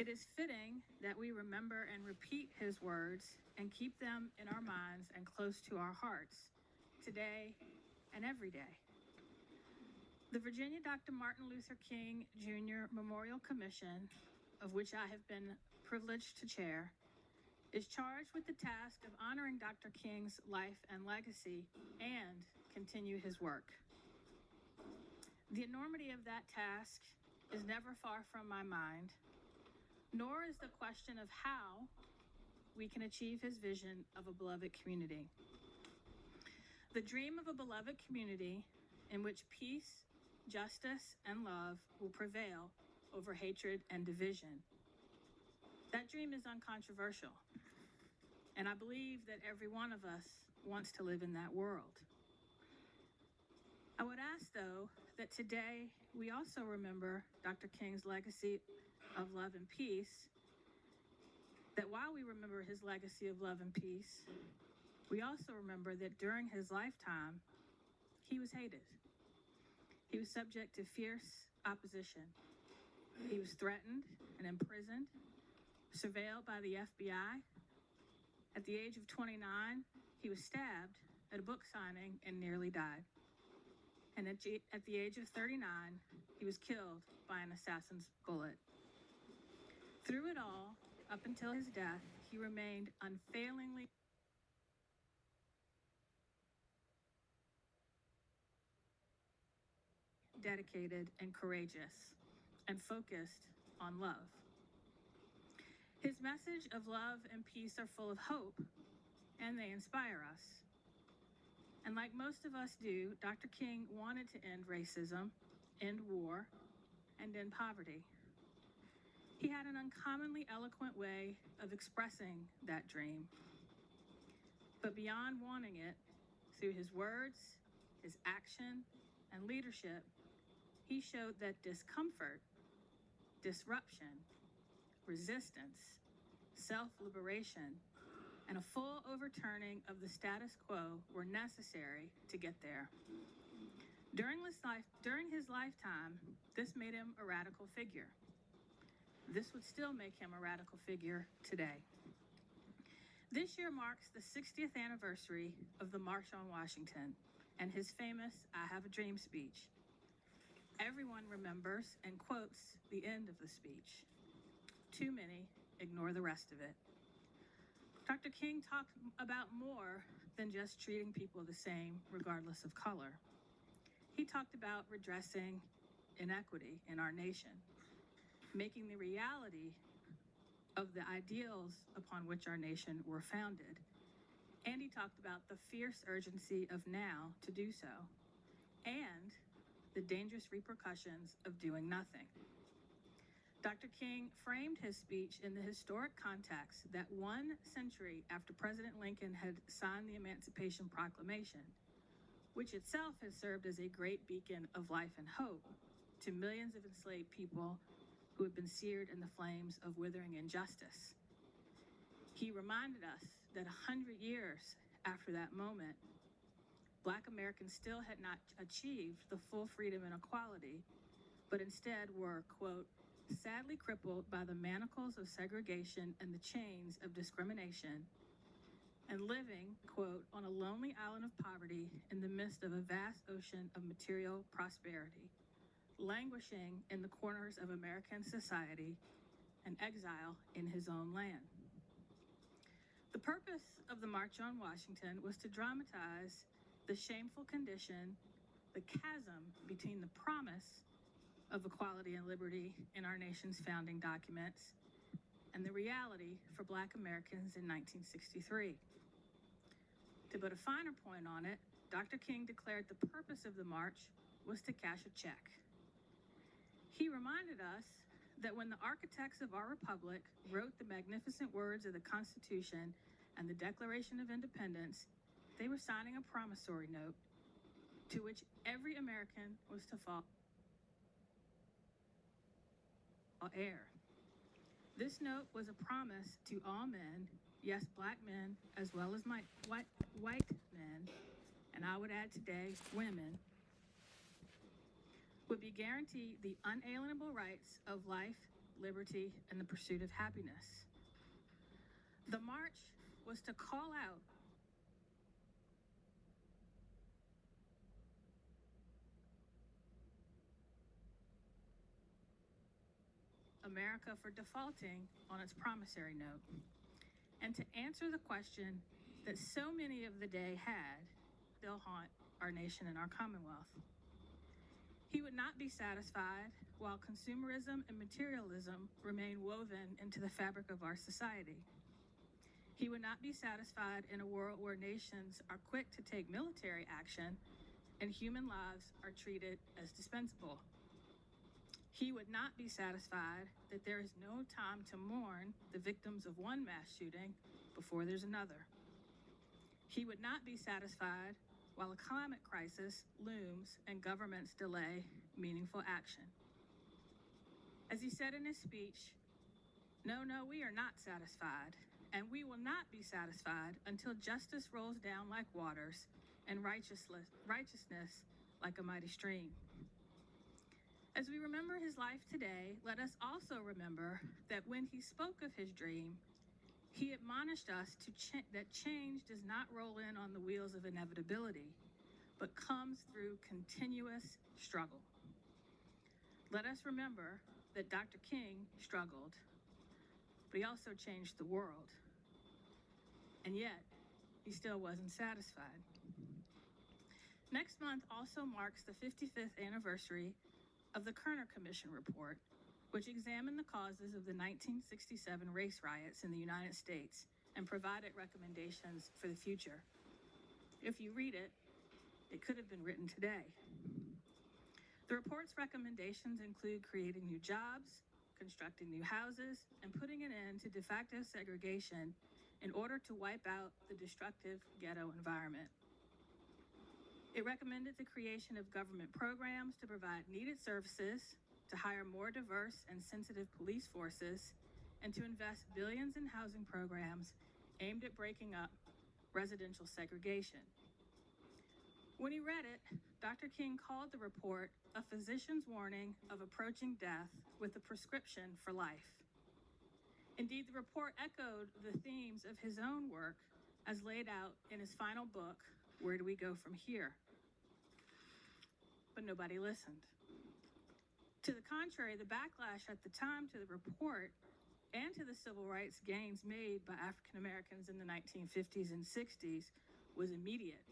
It is fitting that we remember and repeat his words and keep them in our minds and close to our hearts today and every day. The Virginia Dr. Martin Luther King Jr. Memorial Commission, of which I have been privileged to chair, is charged with the task of honoring Dr. King's life and legacy and continue his work. The enormity of that task is never far from my mind, nor is the question of how we can achieve his vision of a beloved community. The dream of a beloved community in which peace, justice, and love will prevail over hatred and division. That dream is uncontroversial, and I believe that every one of us wants to live in that world. I would ask, though, that today we also remember Dr. King's legacy of love and peace, that while we remember his legacy of love and peace, we also remember that during his lifetime, he was hated. He was subject to fierce opposition. He was threatened and imprisoned, surveilled by the FBI. At the age of 29, he was stabbed at a book signing and nearly died. And at the age of 39, he was killed by an assassin's bullet. Through it all, up until his death, he remained unfailingly dedicated and courageous, and focused on love. His message of love and peace are full of hope, and they inspire us. And like most of us do, Dr. King wanted to end racism, end war, and end poverty. He had an uncommonly eloquent way of expressing that dream. But beyond wanting it, through his words, his action, and leadership, he showed that discomfort, disruption, resistance, self-liberation, and a full overturning of the status quo were necessary to get there. During his lifetime, this made him a radical figure. This would still make him a radical figure today. This year marks the 60th anniversary of the March on Washington and his famous "I Have a Dream" speech. Everyone remembers and quotes the end of the speech. Too many ignore the rest of it. Dr. King talked about more than just treating people the same, regardless of color. He talked about redressing inequity in our nation, making the reality of the ideals upon which our nation were founded. And he talked about the fierce urgency of now to do so, and the dangerous repercussions of doing nothing. Dr. King framed his speech in the historic context that 1 century after President Lincoln had signed the Emancipation Proclamation, which itself has served as a great beacon of life and hope to millions of enslaved people who had been seared in the flames of withering injustice. He reminded us that 100 years after that moment, Black Americans still had not achieved the full freedom and equality, but instead were, quote, sadly crippled by the manacles of segregation and the chains of discrimination, and living, quote, on a lonely island of poverty in the midst of a vast ocean of material prosperity, languishing in the corners of American society, and exile in his own land. The purpose of the March on Washington was to dramatize the shameful condition, the chasm between the promise of equality and liberty in our nation's founding documents and the reality for Black Americans in 1963. To put a finer point on it, Dr. King declared the purpose of the march was to cash a check. He reminded us that when the architects of our republic wrote the magnificent words of the Constitution and the Declaration of Independence, they were signing a promissory note to which every American was to fall heir. This note was a promise to all men, yes, Black men, as well as white men, and I would add today, women, would be guaranteed the unalienable rights of life, liberty, and the pursuit of happiness. The march was to call out America for defaulting on its promissory note, and to answer the question that so many of the day had still haunt our nation and our Commonwealth. He would not be satisfied while consumerism and materialism remain woven into the fabric of our society. He would not be satisfied in a world where nations are quick to take military action and human lives are treated as dispensable. He would not be satisfied that there is no time to mourn the victims of one mass shooting before there's another. He would not be satisfied while a climate crisis looms and governments delay meaningful action. As he said in his speech, no, we are not satisfied, and we will not be satisfied until justice rolls down like waters and righteousness like a mighty stream. As we remember his life today, let us also remember that when he spoke of his dream, he admonished us that change does not roll in on the wheels of inevitability, but comes through continuous struggle. Let us remember that Dr. King struggled, but he also changed the world. And yet, he still wasn't satisfied. Next month also marks the 55th anniversary of the Kerner Commission report, which examined the causes of the 1967 race riots in the United States and provided recommendations for the future. If you read it, it could have been written today. The report's recommendations include creating new jobs, constructing new houses, and putting an end to de facto segregation in order to wipe out the destructive ghetto environment. It recommended the creation of government programs to provide needed services, to hire more diverse and sensitive police forces, and to invest billions in housing programs aimed at breaking up residential segregation. When he read it, Dr. King called the report a physician's warning of approaching death with a prescription for life. Indeed, the report echoed the themes of his own work as laid out in his final book, Where Do We Go From Here? But nobody listened. To the contrary, the backlash at the time to the report and to the civil rights gains made by African Americans in the 1950s and 60s was immediate.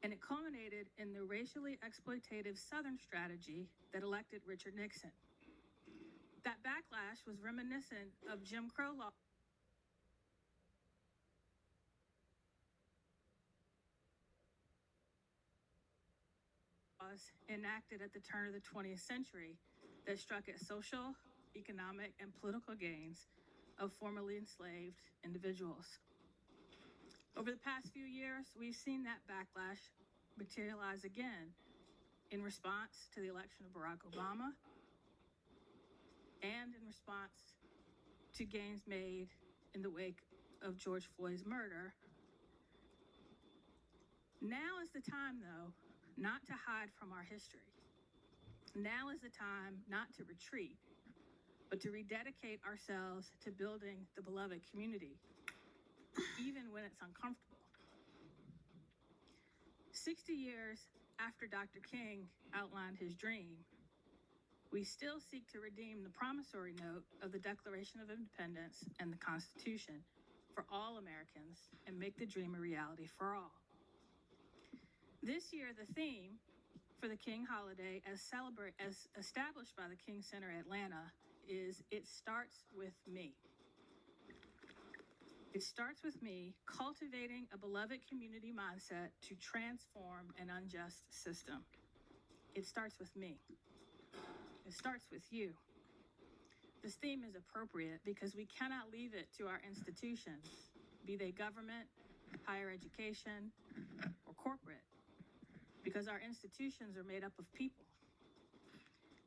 And it culminated in the racially exploitative Southern strategy that elected Richard Nixon. That backlash was reminiscent of Jim Crow law enacted at the turn of the 20th century that struck at social, economic, and political gains of formerly enslaved individuals. Over the past few years, we've seen that backlash materialize again in response to the election of Barack Obama and in response to gains made in the wake of George Floyd's murder. Now is the time, though, not to hide from our history. Now is the time not to retreat, but to rededicate ourselves to building the beloved community, even when it's uncomfortable. 60 years after Dr. King outlined his dream, we still seek to redeem the promissory note of the Declaration of Independence and the Constitution for all Americans and make the dream a reality for all. This year, the theme for the King holiday, as established by the King Center Atlanta, is It Starts With Me. It starts with me cultivating a beloved community mindset to transform an unjust system. It starts with me. It starts with you. This theme is appropriate because we cannot leave it to our institutions, be they government, higher education, or corporate, because our institutions are made up of people.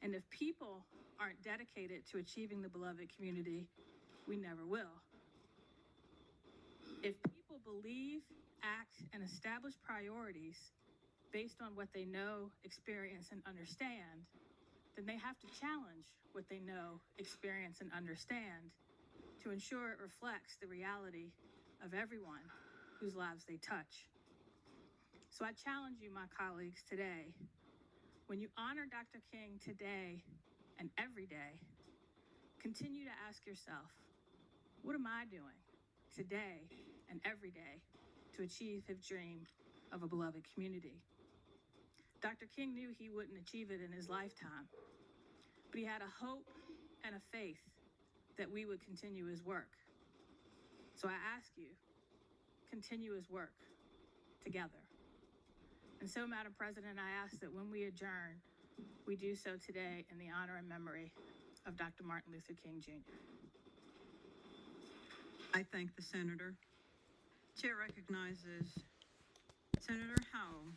And if people aren't dedicated to achieving the beloved community, we never will. If people believe, act, and establish priorities based on what they know, experience, and understand, then they have to challenge what they know, experience, and understand to ensure it reflects the reality of everyone whose lives they touch. So I challenge you, my colleagues, today, when you honor Dr. King today and every day, continue to ask yourself, what am I doing today and every day to achieve his dream of a beloved community? Dr. King knew he wouldn't achieve it in his lifetime, but he had a hope and a faith that we would continue his work. So I ask you, continue his work together. And so, Madam President, I ask that when we adjourn, we do so today in the honor and memory of Dr. Martin Luther King, Jr. I thank the Senator. Chair recognizes Senator Howell.